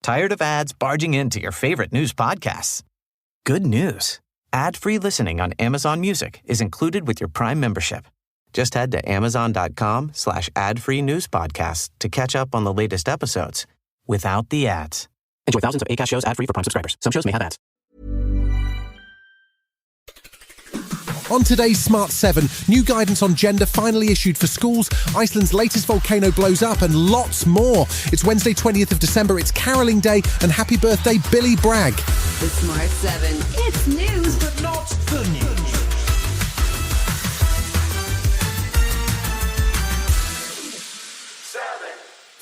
Tired of ads barging into your favorite news podcasts? Good news. Ad-free listening on Amazon Music is included with your Prime membership. Just head to amazon.com/ad-free news podcasts to catch up on the latest episodes without the ads. Enjoy thousands of Acast shows ad-free for Prime subscribers. Some shows may have ads. On today's Smart 7, new guidance on gender finally issued for schools, Iceland's latest volcano blows up, and lots more. It's Wednesday, 20th of December, it's Caroling Day, and happy birthday, Billy Bragg. The Smart 7, it's news, but not the news.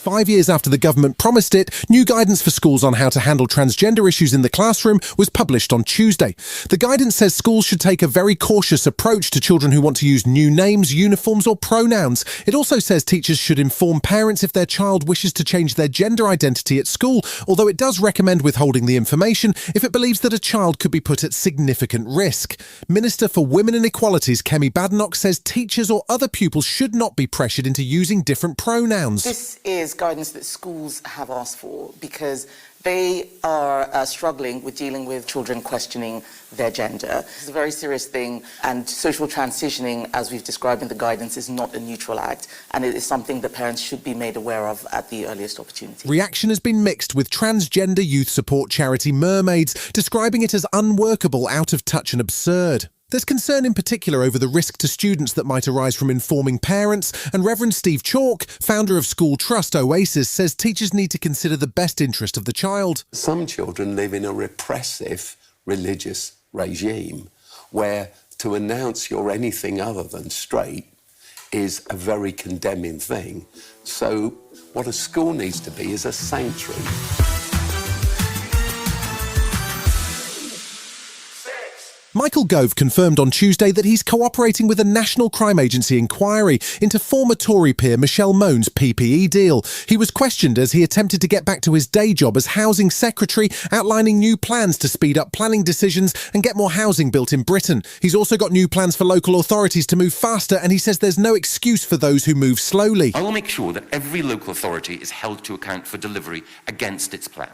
5 years after the government promised it, new guidance for schools on how to handle transgender issues in the classroom was published on Tuesday. The guidance says schools should take a very cautious approach to children who want to use new names, uniforms or pronouns. It also says teachers should inform parents if their child wishes to change their gender identity at school, although it does recommend withholding the information if it believes that a child could be put at significant risk. Minister for Women and Equalities Kemi Badenoch says teachers or other pupils should not be pressured into using different pronouns. This is guidance that schools have asked for because they are struggling with dealing with children questioning their gender. It's a very serious thing, and social transitioning, as we've described in the guidance, is not a neutral act, and it is something that parents should be made aware of at the earliest opportunity. Reaction has been mixed, with transgender youth support charity Mermaids describing it as unworkable, out of touch and absurd. There's concern in particular over the risk to students that might arise from informing parents, and Reverend Steve Chalk, founder of school trust Oasis, says teachers need to consider the best interest of the child. Some children live in a repressive religious regime where to announce you're anything other than straight is a very condemning thing. So what a school needs to be is a sanctuary. Michael Gove confirmed on Tuesday that he's cooperating with a National Crime Agency inquiry into former Tory peer Michelle Mone's PPE deal. He was questioned as he attempted to get back to his day job as Housing Secretary, outlining new plans to speed up planning decisions and get more housing built in Britain. He's also got new plans for local authorities to move faster, and he says there's no excuse for those who move slowly. I will make sure that every local authority is held to account for delivery against its plan,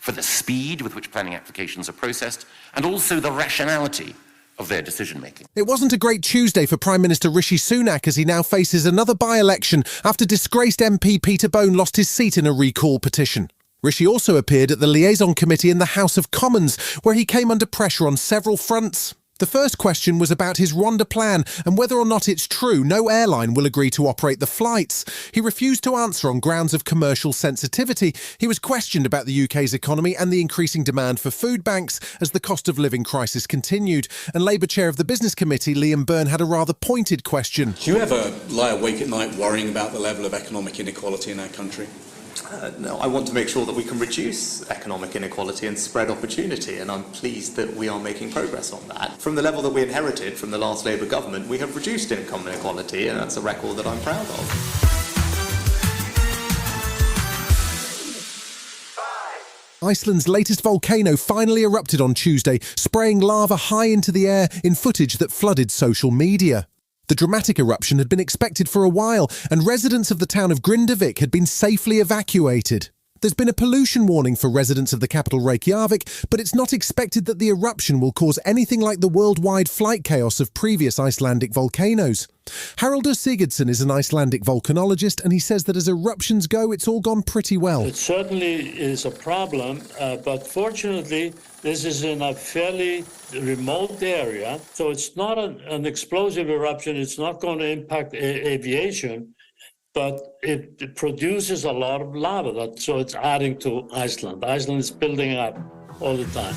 for the speed with which planning applications are processed, and also the rationality of their decision-making. It wasn't a great Tuesday for Prime Minister Rishi Sunak as he now faces another by-election after disgraced MP Peter Bone lost his seat in a recall petition. Rishi also appeared at the liaison committee in the House of Commons, where he came under pressure on several fronts. The first question was about his Rwanda plan and whether or not it's true no airline will agree to operate the flights. He refused to answer on grounds of commercial sensitivity. He was questioned about the UK's economy and the increasing demand for food banks as the cost of living crisis continued. And Labour Chair of the Business Committee, Liam Byrne, had a rather pointed question. Do you ever lie awake at night worrying about the level of economic inequality in our country? No, I want to make sure that we can reduce economic inequality and spread opportunity, and I'm pleased that we are making progress on that. From the level that we inherited from the last Labour government, we have reduced income inequality, and that's a record that I'm proud of. Iceland's latest volcano finally erupted on Tuesday, spraying lava high into the air in footage that flooded social media. The dramatic eruption had been expected for a while, and residents of the town of Grindavik had been safely evacuated. There's been a pollution warning for residents of the capital Reykjavik, but it's not expected that the eruption will cause anything like the worldwide flight chaos of previous Icelandic volcanoes. Haraldur Sigurdsson is an Icelandic volcanologist, and he says that as eruptions go, it's all gone pretty well. It certainly is a problem, but fortunately, this is in a fairly remote area, so it's not an explosive eruption. It's not going to impact aviation, but it produces a lot of lava, so it's adding to Iceland. Iceland is building up all the time.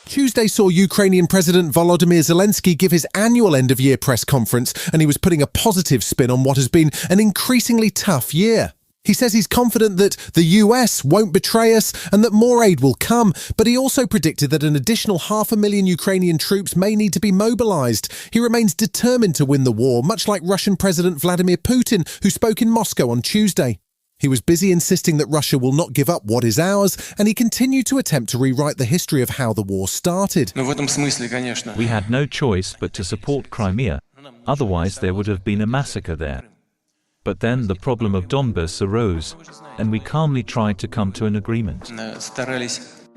Tuesday saw Ukrainian President Volodymyr Zelensky give his annual end-of-year press conference, and he was putting a positive spin on what has been an increasingly tough year. He says he's confident that the US won't betray us and that more aid will come, but he also predicted that an additional 500,000 Ukrainian troops may need to be mobilised. He remains determined to win the war, much like Russian President Vladimir Putin, who spoke in Moscow on Tuesday. He was busy insisting that Russia will not give up what is ours, and he continued to attempt to rewrite the history of how the war started. We had no choice but to support Crimea, otherwise there would have been a massacre there. But then the problem of Donbass arose, and we calmly tried to come to an agreement.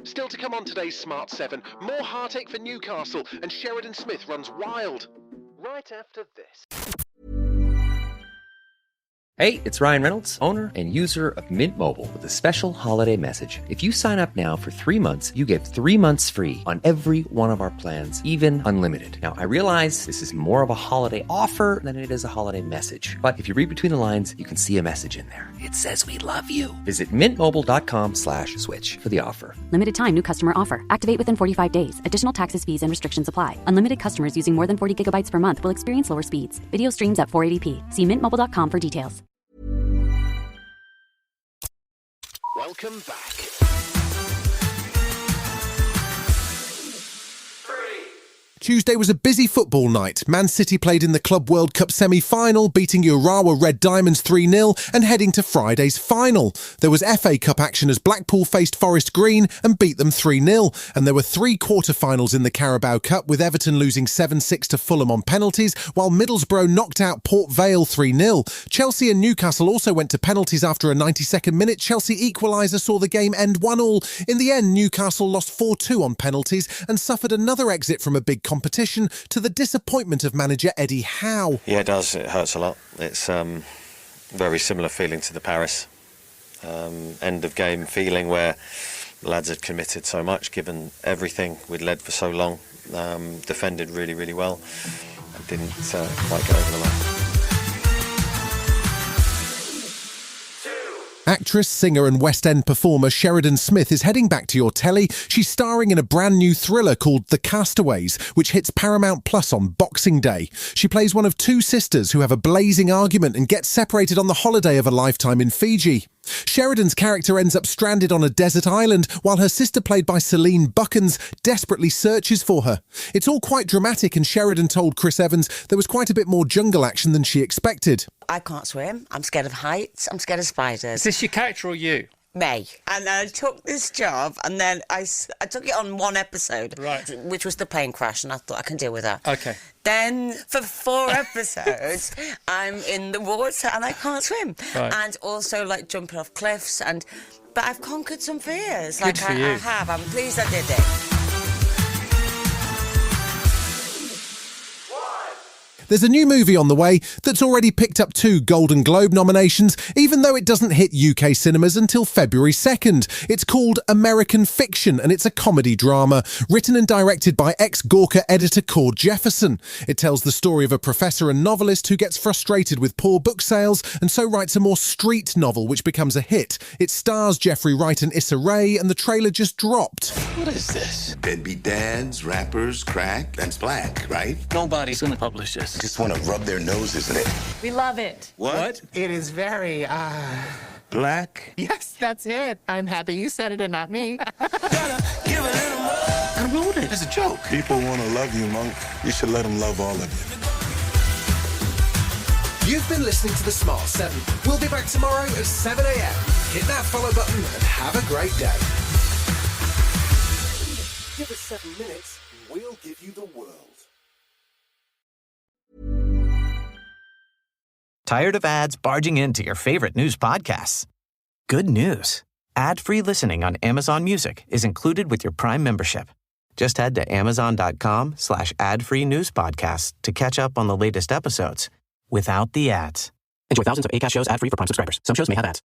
Still to come on today's Smart 7, more heartache for Newcastle, and Sheridan Smith runs wild. Right after this. Hey, it's Ryan Reynolds, owner and user of Mint Mobile, with a special holiday message. If you sign up now for 3 months, you get 3 months free on every one of our plans, even unlimited. Now, I realize this is more of a holiday offer than it is a holiday message. But if you read between the lines, you can see a message in there. It says we love you. Visit mintmobile.com/switch for the offer. Limited time new customer offer. Activate within 45 days. Additional taxes, fees, and restrictions apply. Unlimited customers using more than 40 gigabytes per month will experience lower speeds. Video streams at 480p. See mintmobile.com for details. Welcome back. Tuesday was a busy football night. Man City played in the Club World Cup semi-final, beating Urawa Red Diamonds 3-0 and heading to Friday's final. There was FA Cup action as Blackpool faced Forest Green and beat them 3-0. And there were 3 quarter-finals in the Carabao Cup, with Everton losing 7-6 to Fulham on penalties, while Middlesbrough knocked out Port Vale 3-0. Chelsea and Newcastle also went to penalties after a 92nd minute. Chelsea equaliser saw the game end 1-1. In the end, Newcastle lost 4-2 on penalties and suffered another exit from a big competition, to the disappointment of manager Eddie Howe. Yeah, it does. It hurts a lot. It's very similar feeling to the Paris end of game feeling, where the lads had committed so much, given everything, we'd led for so long, defended really, really well, and didn't quite get over the line. Actress, singer and West End performer Sheridan Smith is heading back to your telly. She's starring in a brand new thriller called The Castaways, which hits Paramount Plus on Boxing Day. She plays one of 2 sisters who have a blazing argument and get separated on the holiday of a lifetime in Fiji. Sheridan's character ends up stranded on a desert island, while her sister, played by Celine Buckens, desperately searches for her. It's all quite dramatic, and Sheridan told Chris Evans there was quite a bit more jungle action than she expected. I can't swim, I'm scared of heights, I'm scared of spiders. Is this your character or you? Me. And I took this job, and then I took it on 1 episode, right, which was the plane crash, and I thought I can deal with that. Okay. Then for 4 episodes, I'm in the water and I can't swim. Right. And also like jumping off cliffs, but I've conquered some fears. Good for you. I have. I'm pleased I did it. There's a new movie on the way that's already picked up 2 Golden Globe nominations, even though it doesn't hit UK cinemas until February 2nd. It's called American Fiction, and it's a comedy drama, written and directed by ex-Gawker editor Cord Jefferson. It tells the story of a professor and novelist who gets frustrated with poor book sales, and so writes a more street novel which becomes a hit. It stars Jeffrey Wright and Issa Rae, and the trailer just dropped. What is this? Deadbeat dads, rappers, crack, that's black, right? Nobody's gonna publish this. Just want to rub their noses in it. We love it. What? It is very, Black? Yes, that's it. I'm happy you said it and not me. I wrote it. It's a joke. People want to love you, Monk. You should let them love all of you. You've been listening to The Smart 7. We'll be back tomorrow at 7 a.m. Hit that follow button and have a great day. Give us 7 minutes and we'll give you the world. Tired of ads barging into your favorite news podcasts? Good news. Ad-free listening on Amazon Music is included with your Prime membership. Just head to amazon.com/ad-free news podcasts to catch up on the latest episodes without the ads. Enjoy thousands of Acast shows ad-free for Prime subscribers. Some shows may have ads.